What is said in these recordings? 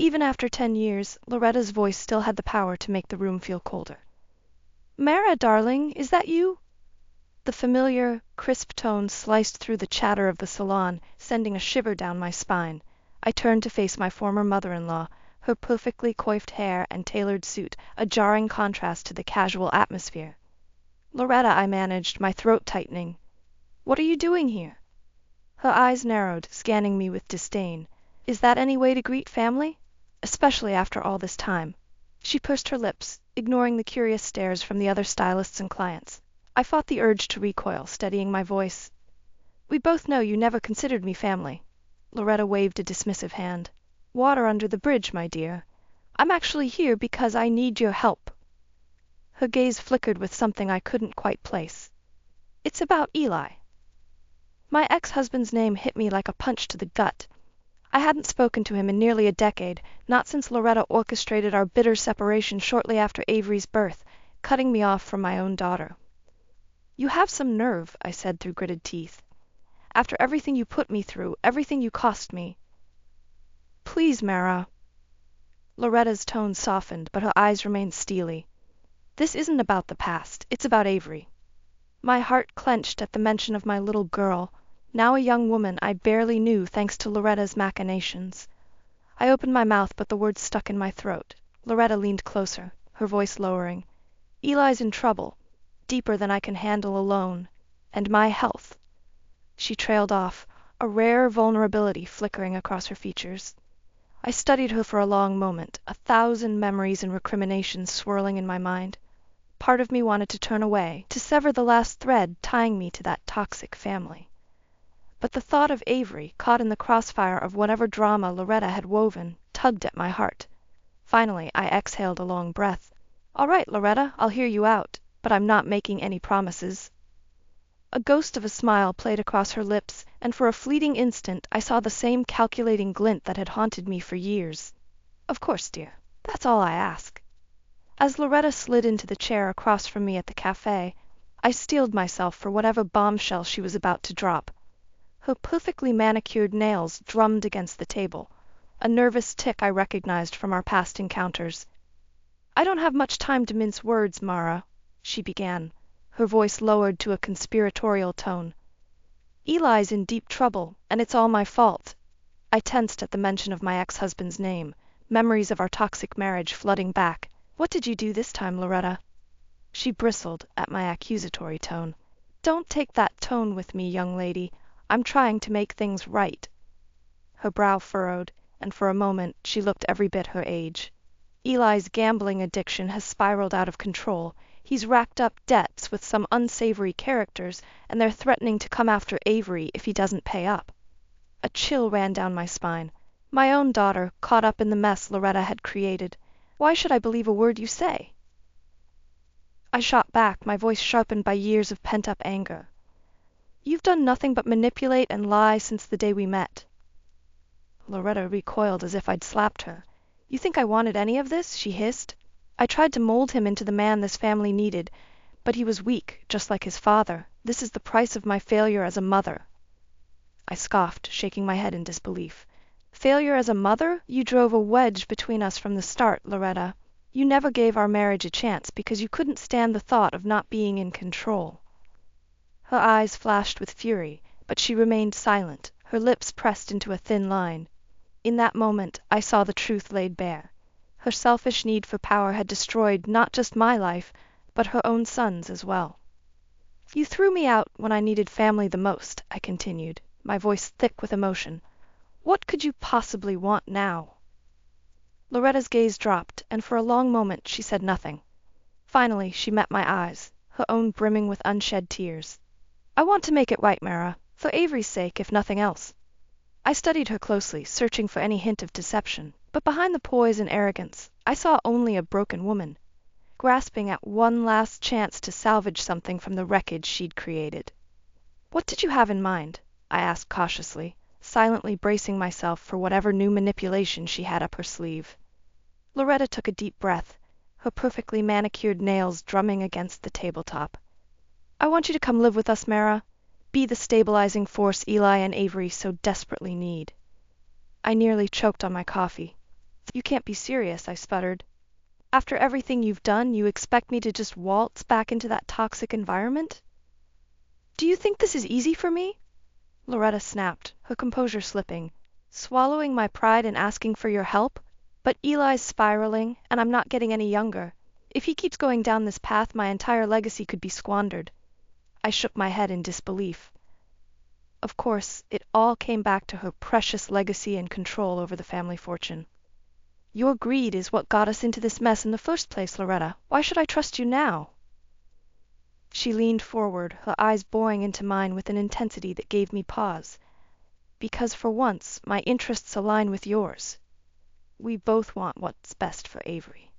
Even after 10 years, Loretta's voice still had the power to make the room feel colder. "Mara, darling, is that you?" The familiar, crisp tone sliced through the chatter of the salon, sending a shiver down my spine. I turned to face my former mother-in-law, her perfectly coiffed hair and tailored suit a jarring contrast to the casual atmosphere. "Loretta," I managed, my throat tightening. "What are you doing here?" Her eyes narrowed, scanning me with disdain. "Is that any way to greet family? Especially after all this time?" She pursed her lips, ignoring the curious stares from the other stylists and clients. I fought the urge to recoil, steadying my voice. "We both know you never considered me family." Loretta waved a dismissive hand. "Water under the bridge, my dear. I'm actually here because I need your help." Her gaze flickered with something I couldn't quite place. "It's about Eli." My ex-husband's name hit me like a punch to the gut. I hadn't spoken to him in nearly a decade, not since Loretta orchestrated our bitter separation shortly after Avery's birth, cutting me off from my own daughter. "You have some nerve," I said through gritted teeth. "After everything you put me through, everything you cost me." "Please, Mara." Loretta's tone softened, but her eyes remained steely. "This isn't about the past, it's about Avery." My heart clenched at the mention of my little girl, now a young woman I barely knew thanks to Loretta's machinations. I opened my mouth, but the words stuck in my throat. Loretta leaned closer, her voice lowering. "Eli's in trouble, deeper than I can handle alone, and my health." She trailed off, a rare vulnerability flickering across her features. I studied her for a long moment, 1,000 memories and recriminations swirling in my mind. Part of me wanted to turn away, to sever the last thread tying me to that toxic family. But the thought of Avery, caught in the crossfire of whatever drama Loretta had woven, tugged at my heart. Finally, I exhaled a long breath. "All right, Loretta, I'll hear you out, but I'm not making any promises." A ghost of a smile played across her lips, and for a fleeting instant I saw the same calculating glint that had haunted me for years. "Of course, dear. That's all I ask." As Loretta slid into the chair across from me at the cafe, I steeled myself for whatever bombshell she was about to drop. Her perfectly manicured nails drummed against the table, a nervous tic I recognized from our past encounters. "I don't have much time to mince words, Mara," she began, her voice lowered to a conspiratorial tone. "Eli's in deep trouble, and it's all my fault." I tensed at the mention of my ex-husband's name, memories of our toxic marriage flooding back. "What did you do this time, Loretta?" She bristled at my accusatory tone. "Don't take that tone with me, young lady. I'm trying to make things right." Her brow furrowed, and for a moment she looked every bit her age. "Eli's gambling addiction has spiraled out of control. He's racked up debts with some unsavory characters, and they're threatening to come after Avery if he doesn't pay up." A chill ran down my spine. My own daughter, caught up in the mess Loretta had created. Why should I believe a word you say? I shot back, my voice sharpened by years of pent-up anger. "You've done nothing but manipulate and lie since the day we met." Loretta recoiled as if I'd slapped her. "You think I wanted any of this?" she hissed. "I tried to mold him into the man this family needed, but he was weak, just like his father. This is the price of my failure as a mother." I scoffed, shaking my head in disbelief. "Failure as a mother? You drove a wedge between us from the start, Loretta. You never gave our marriage a chance because you couldn't stand the thought of not being in control." Her eyes flashed with fury, but she remained silent, her lips pressed into a thin line. In that moment, I saw the truth laid bare. Her selfish need for power had destroyed not just my life, but her own son's as well. "You threw me out when I needed family the most," I continued, my voice thick with emotion. "What could you possibly want now?" Loretta's gaze dropped, and for a long moment she said nothing. Finally, she met my eyes, her own brimming with unshed tears. "I want to make it right, Mara, for Avery's sake, if nothing else." I studied her closely, searching for any hint of deception, but behind the poise and arrogance, I saw only a broken woman, grasping at one last chance to salvage something from the wreckage she'd created. "What did you have in mind?" I asked cautiously, silently bracing myself for whatever new manipulation she had up her sleeve. Loretta took a deep breath, her perfectly manicured nails drumming against the tabletop. "I want you to come live with us, Mara. Be the stabilizing force Eli and Avery so desperately need." I nearly choked on my coffee. You can't be serious, I sputtered. After everything you've done, you expect me to just waltz back into that toxic environment? Do you think this is easy for me? Loretta snapped, her composure slipping. Swallowing my pride and asking for your help? But Eli's spiraling, and I'm not getting any younger. If he keeps going down this path, my entire legacy could be squandered. I shook my head in disbelief. Of course, it all came back to her precious legacy and control over the family fortune. Your greed is what got us into this mess in the first place, Loretta. Why should I trust you now? She leaned forward, her eyes boring into mine with an intensity that gave me pause. Because for once, my interests align with yours. We both want what's best for Avery.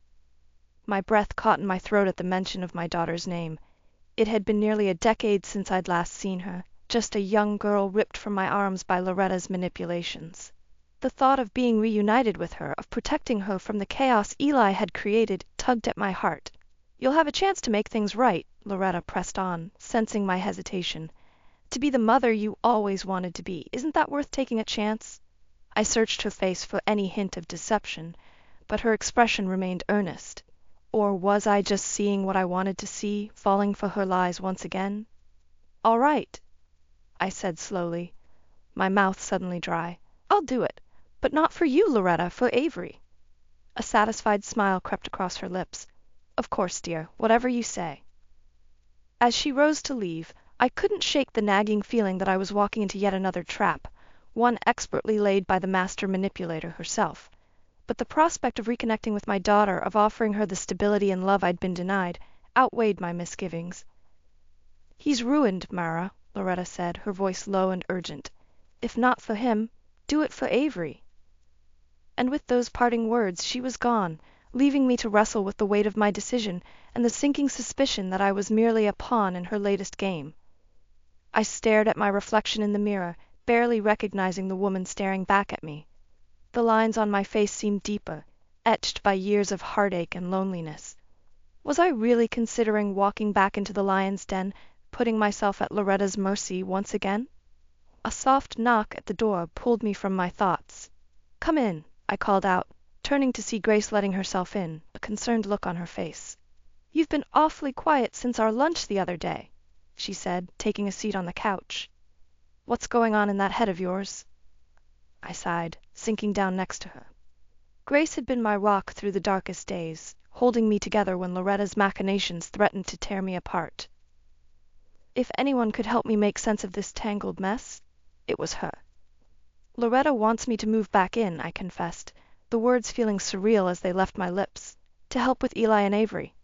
My breath caught in my throat at the mention of my daughter's name. It had been nearly a decade since I'd last seen her, just a young girl ripped from my arms by Loretta's manipulations. The thought of being reunited with her, of protecting her from the chaos Eli had created, tugged at my heart. You'll have a chance to make things right, Loretta pressed on, sensing my hesitation. To be the mother you always wanted to be, isn't that worth taking a chance? I searched her face for any hint of deception, but her expression remained earnest. Or was I just seeing what I wanted to see, falling for her lies once again? All right, I said slowly, my mouth suddenly dry. I'll do it, but not for you, Loretta, for Avery. A satisfied smile crept across her lips. Of course, dear, whatever you say. As she rose to leave, I couldn't shake the nagging feeling that I was walking into yet another trap, one expertly laid by the master manipulator herself. But the prospect of reconnecting with my daughter, of offering her the stability and love I'd been denied, outweighed my misgivings. He's ruined, Mara, Loretta said, her voice low and urgent. If not for him, do it for Avery. And with those parting words she was gone, leaving me to wrestle with the weight of my decision and the sinking suspicion that I was merely a pawn in her latest game. I stared at my reflection in the mirror, barely recognizing the woman staring back at me. The lines on my face seemed deeper, etched by years of heartache and loneliness. Was I really considering walking back into the lion's den, putting myself at Loretta's mercy once again? A soft knock at the door pulled me from my thoughts. Come in, I called out, turning to see Grace letting herself in, a concerned look on her face. You've been awfully quiet since our lunch the other day, she said, taking a seat on the couch. What's going on in that head of yours? I sighed, sinking down next to her. Grace had been my rock through the darkest days, holding me together when Loretta's machinations threatened to tear me apart. If anyone could help me make sense of this tangled mess, it was her. Loretta wants me to move back in, I confessed, the words feeling surreal as they left my lips, to help with Eli and Avery.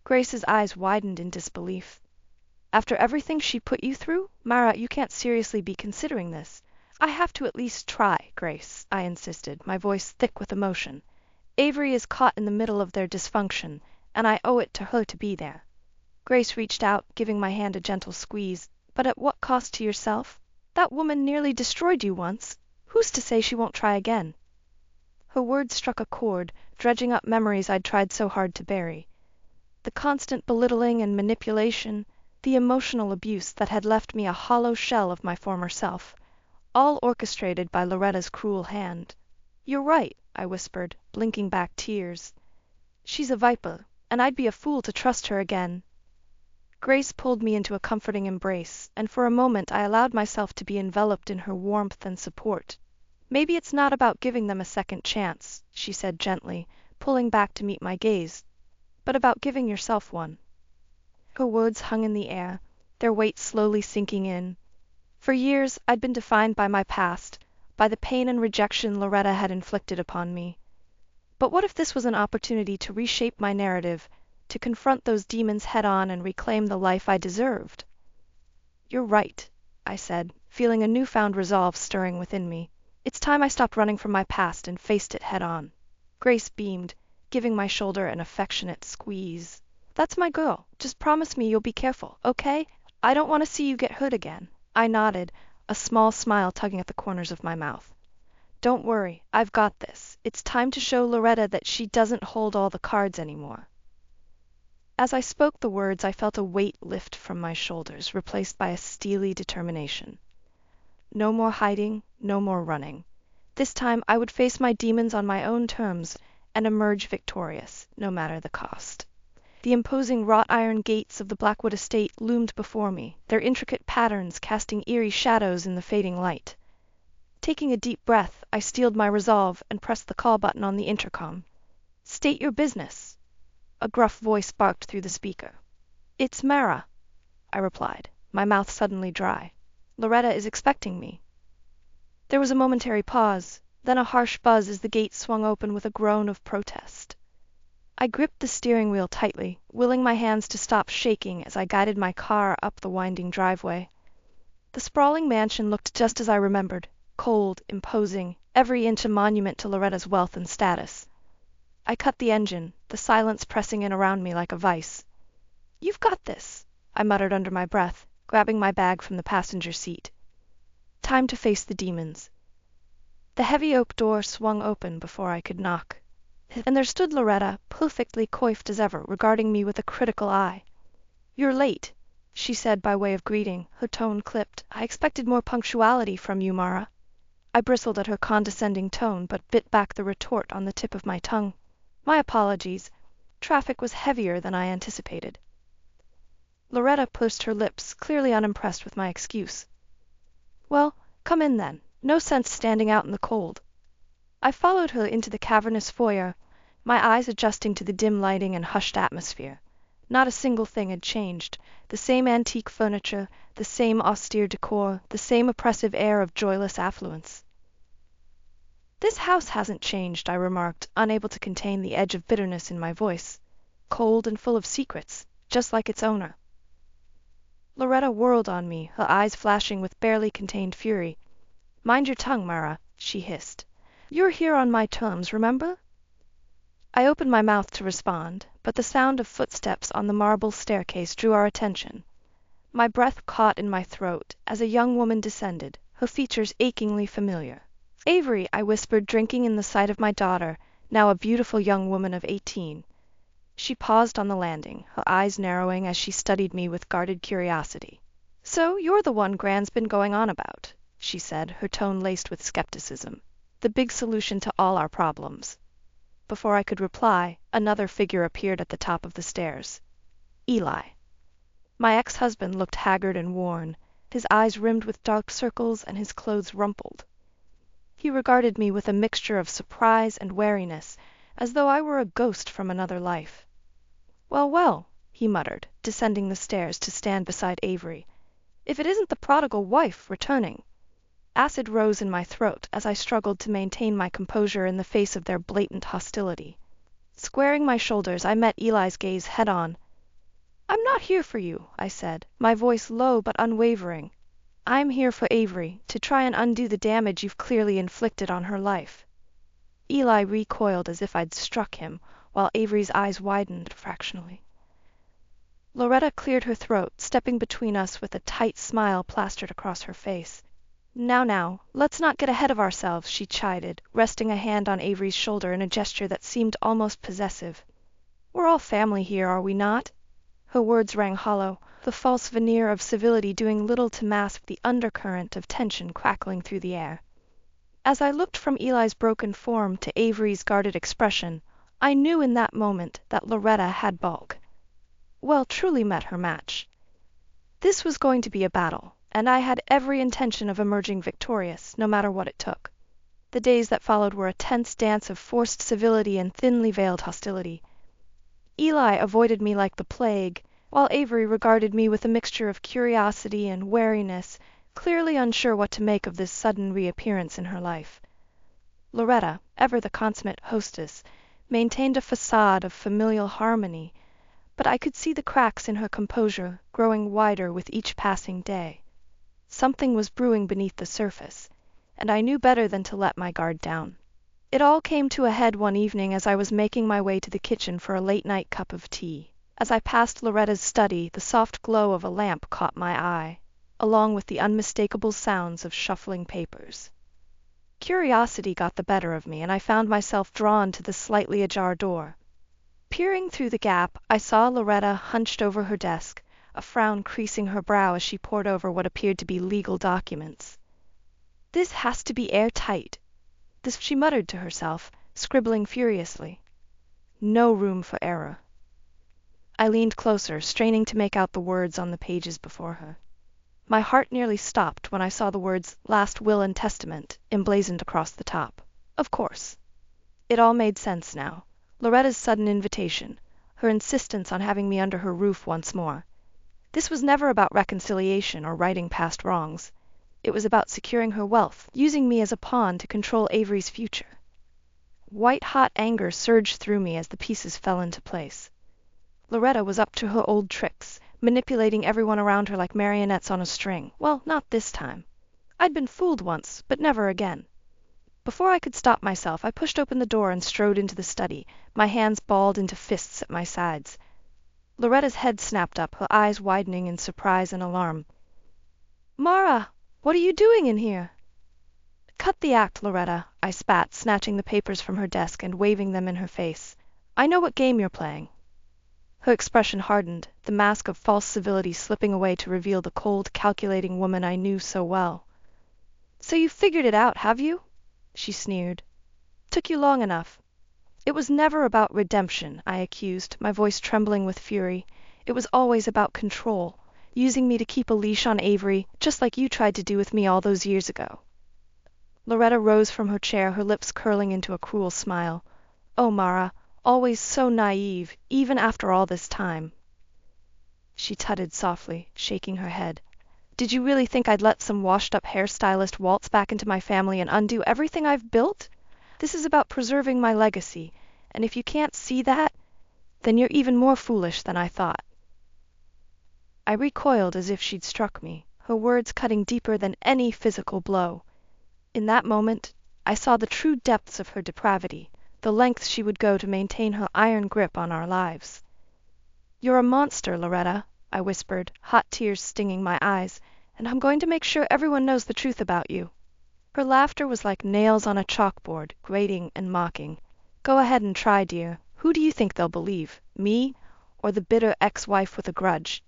Grace's eyes widened in disbelief. After everything she put you through, Mara, you can't seriously be considering this. I have to at least try, Grace, I insisted, my voice thick with emotion. Avery is caught in the middle of their dysfunction, and I owe it to her to be there. Grace reached out, giving my hand a gentle squeeze. But at what cost to yourself? That woman nearly destroyed you once. Who's to say she won't try again? Her words struck a chord, dredging up memories I'd tried so hard to bury. The constant belittling and manipulation, the emotional abuse that had left me a hollow shell of my former self, all orchestrated by Loretta's cruel hand. You're right, I whispered, blinking back tears. She's a viper, and I'd be a fool to trust her again. Grace pulled me into a comforting embrace, and for a moment I allowed myself to be enveloped in her warmth and support. Maybe it's not about giving them a second chance, she said gently, pulling back to meet my gaze, but about giving yourself one. Her words hung in the air, their weight slowly sinking in. For years I'd been defined by my past, by the pain and rejection Loretta had inflicted upon me. But what if this was an opportunity to reshape my narrative, to confront those demons head-on and reclaim the life I deserved? You're right, I said, feeling a newfound resolve stirring within me. It's time I stopped running from my past and faced it head-on. Grace beamed, giving my shoulder an affectionate squeeze. That's my girl. Just promise me you'll be careful, okay? I don't want to see you get hurt again. I nodded, a small smile tugging at the corners of my mouth. Don't worry, I've got this. It's time to show Loretta that she doesn't hold all the cards anymore. As I spoke the words, I felt a weight lift from my shoulders, replaced by a steely determination. No more hiding, no more running. This time I would face my demons on my own terms and emerge victorious, no matter the cost. The imposing wrought iron gates of the Blackwood estate loomed before me, their intricate patterns casting eerie shadows in the fading light. Taking a deep breath, I steeled my resolve and pressed the call button on the intercom. "State your business," a gruff voice barked through the speaker. "It's Mara," I replied, my mouth suddenly dry. "Loretta is expecting me." There was a momentary pause, then a harsh buzz as the gate swung open with a groan of protest. I gripped the steering wheel tightly, willing my hands to stop shaking as I guided my car up the winding driveway. The sprawling mansion looked just as I remembered, cold, imposing, every inch a monument to Loretta's wealth and status. I cut the engine, the silence pressing in around me like a vice. "You've got this," I muttered under my breath, grabbing my bag from the passenger seat. Time to face the demons. The heavy oak door swung open before I could knock, and there stood Loretta, perfectly coiffed as ever, regarding me with a critical eye. "You're late," she said by way of greeting, her tone clipped. "I expected more punctuality from you, Mara." I bristled at her condescending tone, but bit back the retort on the tip of my tongue. "My apologies. Traffic was heavier than I anticipated." Loretta pursed her lips, clearly unimpressed with my excuse. "Well, come in then. No sense standing out in the cold." I followed her into the cavernous foyer, my eyes adjusting to the dim lighting and hushed atmosphere. Not a single thing had changed. The same antique furniture, the same austere decor, the same oppressive air of joyless affluence. "This house hasn't changed," I remarked, unable to contain the edge of bitterness in my voice. "Cold and full of secrets, just like its owner." Loretta whirled on me, her eyes flashing with barely contained fury. "Mind your tongue, Mara," she hissed. "You're here on my terms, remember?" I opened my mouth to respond, but the sound of footsteps on the marble staircase drew our attention. My breath caught in my throat as a young woman descended, her features achingly familiar. "Avery," I whispered, drinking in the sight of my daughter, now a beautiful young woman of 18. She paused on the landing, her eyes narrowing as she studied me with guarded curiosity. "So you're the one Gran's been going on about," she said, her tone laced with skepticism. "The big solution to all our problems." Before I could reply, another figure appeared at the top of the stairs. Eli. My ex-husband looked haggard and worn, his eyes rimmed with dark circles and his clothes rumpled. He regarded me with a mixture of surprise and wariness, as though I were a ghost from another life. "Well, well," he muttered, descending the stairs to stand beside Avery. "If it isn't the prodigal wife returning." Acid rose in my throat as I struggled to maintain my composure in the face of their blatant hostility. Squaring my shoulders, I met Eli's gaze head-on. "I'm not here for you," I said, my voice low but unwavering. "I'm here for Avery, to try and undo the damage you've clearly inflicted on her life." Eli recoiled as if I'd struck him, while Avery's eyes widened fractionally. Loretta cleared her throat, stepping between us with a tight smile plastered across her face. Now, let's not get ahead of ourselves," she chided, resting a hand on Avery's shoulder in a gesture that seemed almost possessive. "We're all family here, are we not?" Her words rang hollow, the false veneer of civility doing little to mask the undercurrent of tension crackling through the air. As I looked from Eli's broken form to Avery's guarded expression, I knew in that moment that Loretta had bulk. Well, truly met her match. This was going to be a battle, and I had every intention of emerging victorious, no matter what it took. The days that followed were a tense dance of forced civility and thinly veiled hostility. Eli avoided me like the plague, while Avery regarded me with a mixture of curiosity and wariness, clearly unsure what to make of this sudden reappearance in her life. Loretta, ever the consummate hostess, maintained a facade of familial harmony, but I could see the cracks in her composure growing wider with each passing day. Something was brewing beneath the surface, and I knew better than to let my guard down. It all came to a head one evening as I was making my way to the kitchen for a late-night cup of tea. As I passed Loretta's study, the soft glow of a lamp caught my eye, along with the unmistakable sounds of shuffling papers. Curiosity got the better of me, and I found myself drawn to the slightly ajar door. Peering through the gap, I saw Loretta hunched over her desk, a frown creasing her brow as she pored over what appeared to be legal documents. "This has to be airtight," This she muttered to herself, scribbling furiously. No room for error. I leaned closer, straining to make out the words on the pages before her. My heart nearly stopped when I saw the words "Last Will and Testament" emblazoned across the top. Of course. It all made sense now. Loretta's sudden invitation, her insistence on having me under her roof once more. This was never about reconciliation or righting past wrongs. It was about securing her wealth, using me as a pawn to control Avery's future. White-hot anger surged through me as the pieces fell into place. Loretta was up to her old tricks, manipulating everyone around her like marionettes on a string. Well, not this time. I'd been fooled once, but never again. Before I could stop myself, I pushed open the door and strode into the study, my hands balled into fists at my sides. Loretta's head snapped up, her eyes widening in surprise and alarm. "Mara, what are you doing in here?" "Cut the act, Loretta," I spat, snatching the papers from her desk and waving them in her face. "I know what game you're playing." Her expression hardened, the mask of false civility slipping away to reveal the cold, calculating woman I knew so well. "So you figured it out, have you?" she sneered. "Took you long enough." "It was never about redemption," I accused, my voice trembling with fury. "It was always about control, using me to keep a leash on Avery, just like you tried to do with me all those years ago." Loretta rose from her chair, her lips curling into a cruel smile. "Oh, Mara, always so naive, even after all this time." She tutted softly, shaking her head. "Did you really think I'd let some washed-up hairstylist waltz back into my family and undo everything I've built? This is about preserving my legacy, and if you can't see that, then you're even more foolish than I thought." I recoiled as if she'd struck me, her words cutting deeper than any physical blow. In that moment, I saw the true depths of her depravity, the lengths she would go to maintain her iron grip on our lives. "You're a monster, Loretta," I whispered, hot tears stinging my eyes, "and I'm going to make sure everyone knows the truth about you." Her laughter was like nails on a chalkboard, grating and mocking. "Go ahead and try, dear. Who do you think they'll believe, me or the bitter ex-wife with a grudge?"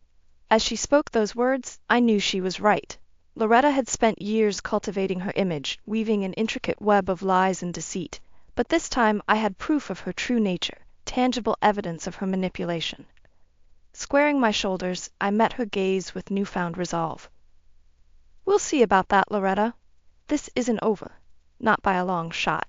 As she spoke those words, I knew she was right. Loretta had spent years cultivating her image, weaving an intricate web of lies and deceit. But this time I had proof of her true nature, tangible evidence of her manipulation. Squaring my shoulders, I met her gaze with newfound resolve. "We'll see about that, Loretta. This isn't over, not by a long shot."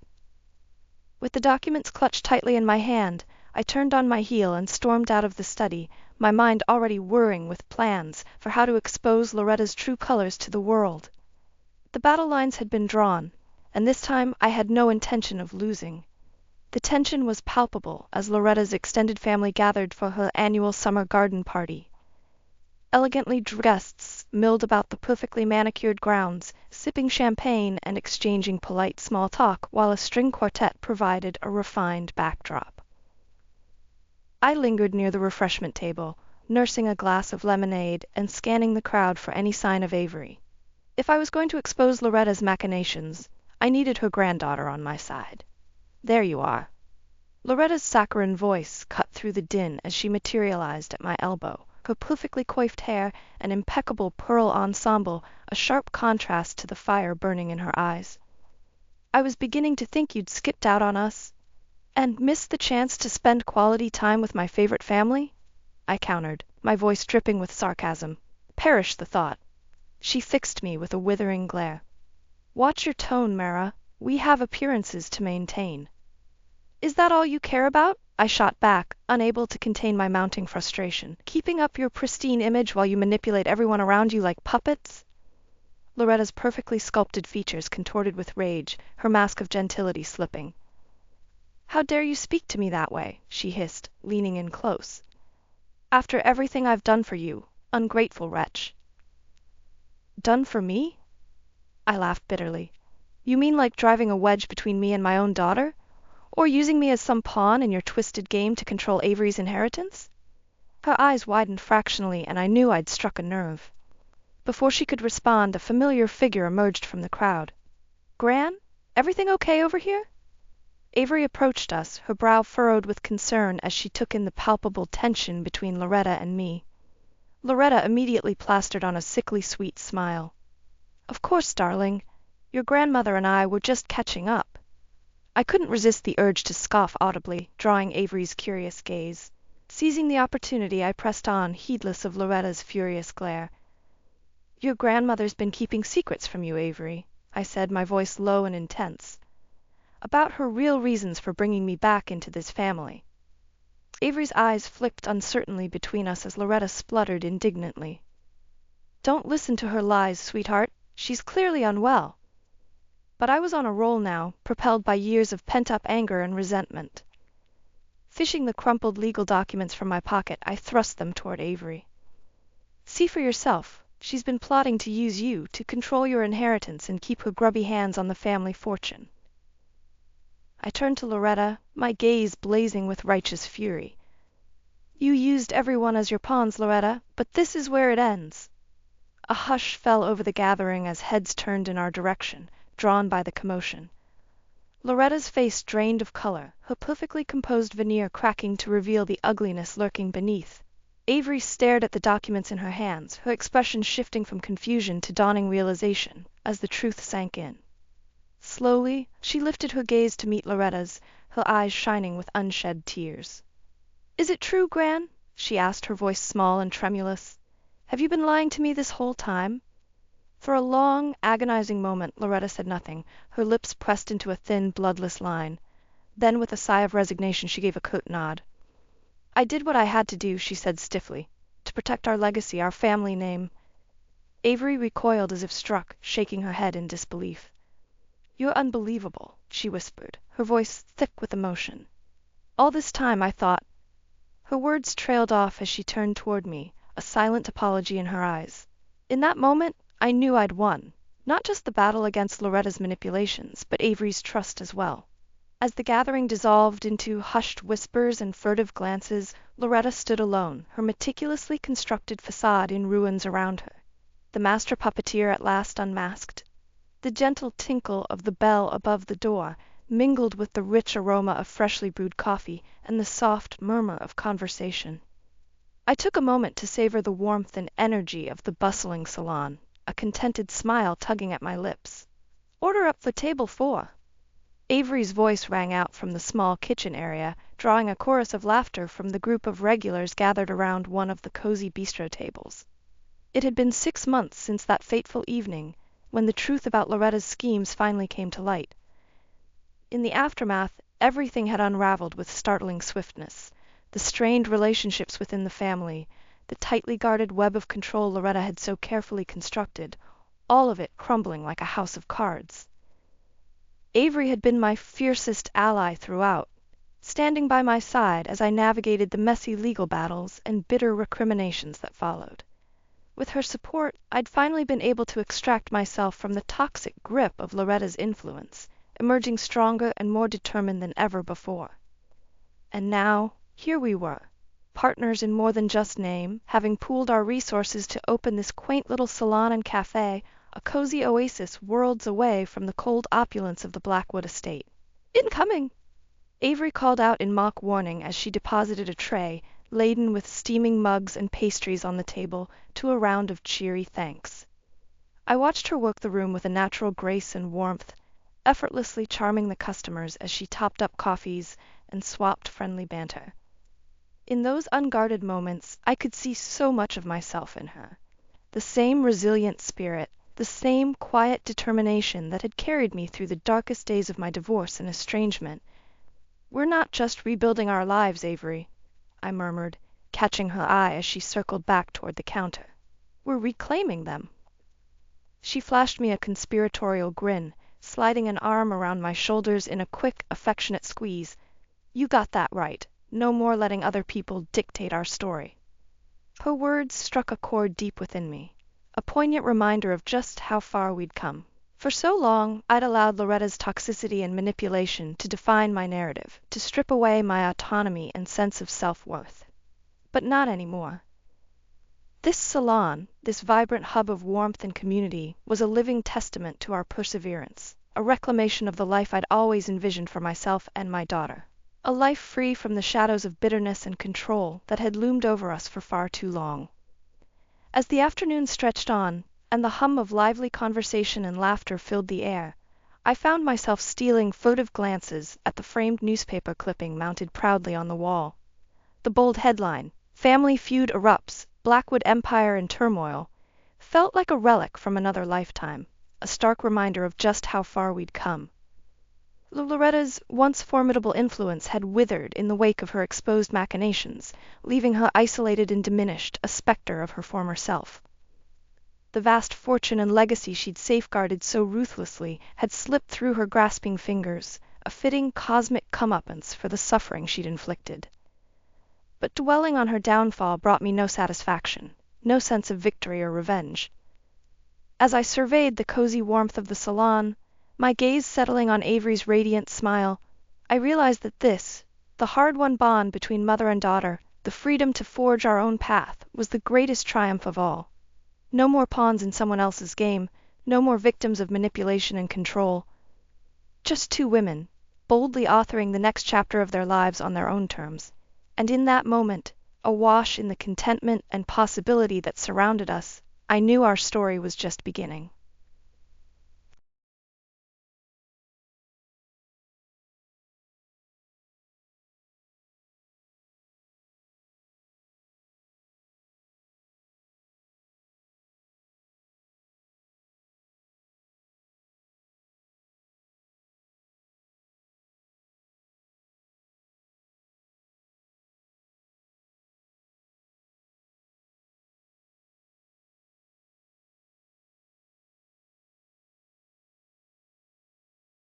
With the documents clutched tightly in my hand, I turned on my heel and stormed out of the study, my mind already whirring with plans for how to expose Loretta's true colors to the world. The battle lines had been drawn, and this time I had no intention of losing. The tension was palpable as Loretta's extended family gathered for her annual summer garden party. Elegantly dressed guests milled about the perfectly manicured grounds, sipping champagne and exchanging polite small talk while a string quartet provided a refined backdrop. I lingered near the refreshment table, nursing a glass of lemonade and scanning the crowd for any sign of Avery. If I was going to expose Loretta's machinations, I needed her granddaughter on my side. "There you are." Loretta's saccharine voice cut through the din as she materialized at my elbow, her perfectly coiffed hair and impeccable pearl ensemble a sharp contrast to the fire burning in her eyes. "I was beginning to think you'd skipped out on us and missed the chance to spend quality time with my favorite family," I countered, my voice dripping with sarcasm. "Perish the thought." She fixed me with a withering glare. "Watch your tone, Mara. We have appearances to maintain." "Is that all you care about?" I shot back, unable to contain my mounting frustration. "Keeping up your pristine image while you manipulate everyone around you like puppets?" Loretta's perfectly sculpted features contorted with rage, her mask of gentility slipping. "How dare you speak to me that way?" she hissed, leaning in close. "After everything I've done for you, ungrateful wretch." "Done for me?" I laughed bitterly. "You mean like driving a wedge between me and my own daughter? Or using me as some pawn in your twisted game to control Avery's inheritance?" Her eyes widened fractionally, and I knew I'd struck a nerve. Before she could respond, a familiar figure emerged from the crowd. "Gran, everything okay over here?" Avery approached us, her brow furrowed with concern as she took in the palpable tension between Loretta and me. Loretta immediately plastered on a sickly sweet smile. "Of course, darling. Your grandmother and I were just catching up. I couldn't resist the urge to scoff audibly, drawing Avery's curious gaze. Seizing the opportunity, I pressed on, heedless of Loretta's furious glare. "Your grandmother's been keeping secrets from you, Avery," I said, my voice low and intense, "about her real reasons for bringing me back into this family." Avery's eyes flicked uncertainly between us as Loretta spluttered indignantly. "Don't listen to her lies, sweetheart. She's clearly unwell." But I was on a roll now, propelled by years of pent-up anger and resentment. Fishing the crumpled legal documents from my pocket, I thrust them toward Avery. "See for yourself. She's been plotting to use you to control your inheritance and keep her grubby hands on the family fortune." I turned to Loretta, my gaze blazing with righteous fury. "You used everyone as your pawns, Loretta, but this is where it ends." A hush fell over the gathering as heads turned in our direction, drawn by the commotion. Loretta's face drained of color, her perfectly composed veneer cracking to reveal the ugliness lurking beneath. Avery stared at the documents in her hands, her expression shifting from confusion to dawning realization as the truth sank in. Slowly, she lifted her gaze to meet Loretta's, her eyes shining with unshed tears. "Is it true, Gran?" she asked, her voice small and tremulous. "Have you been lying to me this whole time?" For a long, agonizing moment Loretta said nothing, her lips pressed into a thin, bloodless line. Then, with a sigh of resignation, she gave a curt nod. "I did what I had to do," she said stiffly, "to protect our legacy, our family name." Avery recoiled as if struck, shaking her head in disbelief. "You're unbelievable," she whispered, her voice thick with emotion. "All this time I thought—" Her words trailed off as she turned toward me, a silent apology in her eyes. In that moment, I knew I'd won, not just the battle against Loretta's manipulations, but Avery's trust as well. As the gathering dissolved into hushed whispers and furtive glances, Loretta stood alone, her meticulously constructed facade in ruins around her. The master puppeteer at last unmasked. The gentle tinkle of the bell above the door mingled with the rich aroma of freshly brewed coffee and the soft murmur of conversation. I took a moment to savor the warmth and energy of the bustling salon, a contented smile tugging at my lips. "Order up for table 4." Avery's voice rang out from the small kitchen area, drawing a chorus of laughter from the group of regulars gathered around one of the cozy bistro tables. It had been 6 months since that fateful evening, when the truth about Loretta's schemes finally came to light. In the aftermath, everything had unraveled with startling swiftness. The strained relationships within the family, the tightly guarded web of control Loretta had so carefully constructed, all of it crumbling like a house of cards. Avery had been my fiercest ally throughout, standing by my side as I navigated the messy legal battles and bitter recriminations that followed. With her support, I'd finally been able to extract myself from the toxic grip of Loretta's influence, emerging stronger and more determined than ever before. And now, here we were, partners in more than just name, having pooled our resources to open this quaint little salon and cafe, a cozy oasis worlds away from the cold opulence of the Blackwood estate. "Incoming!" Avery called out in mock warning as she deposited a tray, laden with steaming mugs and pastries on the table, to a round of cheery thanks. I watched her work the room with a natural grace and warmth, effortlessly charming the customers as she topped up coffees and swapped friendly banter. In those unguarded moments, I could see so much of myself in her. The same resilient spirit, the same quiet determination that had carried me through the darkest days of my divorce and estrangement. "We're not just rebuilding our lives, Avery," I murmured, catching her eye as she circled back toward the counter. "We're reclaiming them." She flashed me a conspiratorial grin, sliding an arm around my shoulders in a quick, affectionate squeeze. "You got that right. No more letting other people dictate our story." Her words struck a chord deep within me, a poignant reminder of just how far we'd come. For so long, I'd allowed Loretta's toxicity and manipulation to define my narrative, to strip away my autonomy and sense of self-worth. But not anymore. This salon, this vibrant hub of warmth and community, was a living testament to our perseverance, a reclamation of the life I'd always envisioned for myself and my daughter. A life free from the shadows of bitterness and control that had loomed over us for far too long. As the afternoon stretched on, and the hum of lively conversation and laughter filled the air, I found myself stealing furtive glances at the framed newspaper clipping mounted proudly on the wall. The bold headline, "Family Feud Erupts, Blackwood Empire in Turmoil," felt like a relic from another lifetime, a stark reminder of just how far we'd come. Loretta's once formidable influence had withered in the wake of her exposed machinations, leaving her isolated and diminished, a specter of her former self. The vast fortune and legacy she'd safeguarded so ruthlessly had slipped through her grasping fingers, a fitting cosmic comeuppance for the suffering she'd inflicted. But dwelling on her downfall brought me no satisfaction, no sense of victory or revenge. As I surveyed the cozy warmth of the salon, my gaze settling on Avery's radiant smile, I realized that this, the hard-won bond between mother and daughter, the freedom to forge our own path, was the greatest triumph of all. No more pawns in someone else's game, no more victims of manipulation and control. Just two women, boldly authoring the next chapter of their lives on their own terms. And in that moment, awash in the contentment and possibility that surrounded us, I knew our story was just beginning.